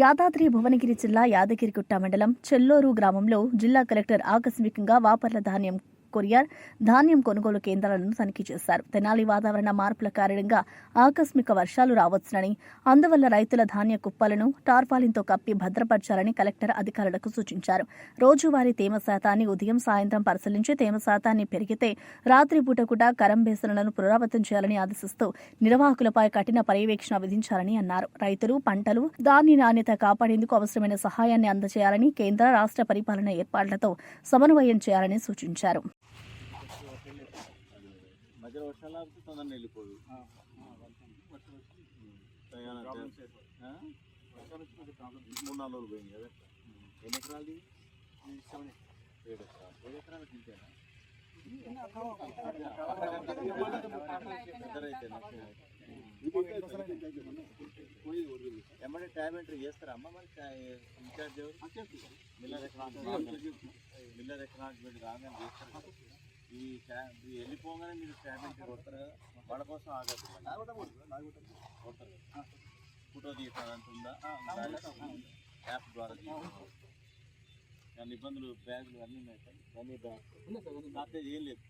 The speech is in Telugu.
యాదాద్రి భువనగిరి జిల్లా యాదగిరిగుట్ట మండలం చెల్లూరు గ్రామంలో జిల్లా కలెక్టర్ ఆకస్మికంగా వాపర్ల ధాన్యం కొనుగోలు కేంద్రాలను తనిఖీ చేశారు. తెనాలి వాతావరణ మార్పుల కారణంగా ఆకస్మిక వర్షాలు రావచ్చునని, అందువల్ల రైతుల ధాన్య కుప్పలను టార్పాలిన్తో కప్పి భద్రపరచాలని కలెక్టర్ అధికారులకు సూచించారు. రోజువారీ తేమ శాతాన్ని ఉదయం సాయంత్రం పరిశీలించి తేమ శాతాన్ని పెరిగితే రాత్రిపూట కూడా కరంబేసనలను పునరావృతం చేయాలని ఆదేశిస్తూ నిర్వాహకులపై కఠిన పర్యవేక్షణ విధించాలని అన్నారు. రైతులు పంటలు ధాన్య నాణ్యత కాపాడేందుకు అవసరమైన సహాయాన్ని అందజేయాలని, కేంద్ర రాష్ట్ర పరిపాలన ఏర్పాట్లతో సమన్వయం చేయాలని సూచించారు. మధ్యలో వర్షాలు ఆపితే తొందరగా వెళ్ళిపోదు. మూడు నాలుగు రోజులు పోయింది కదా. ఎన్ని ఎకరాలు? 7 ఎకరాలు. 7 ఎకరాలు తింటేనా ఏమంటే ట్యాబ్ ఎంట్రీ చేస్తారా అమ్మ? మరి ఇన్ఛార్జ్ మిల్లర్ ఎకనాలజ్మెంట్ రాగానే చేస్తారు. ఈ వెళ్ళిపోగానే మీరు ట్యాబ్ ఎంట్రీ కొడతారు కదా, వాళ్ళ కోసం ఆగదు కొడతారు. ఫోటో తీసుకోవాలంత ఉందా? యాప్ ద్వారా దాని ఇబ్బందులు బ్యాగులు అన్నీ ఉన్నాయి. అన్నీ బ్యాగ్ ఏం లేదు.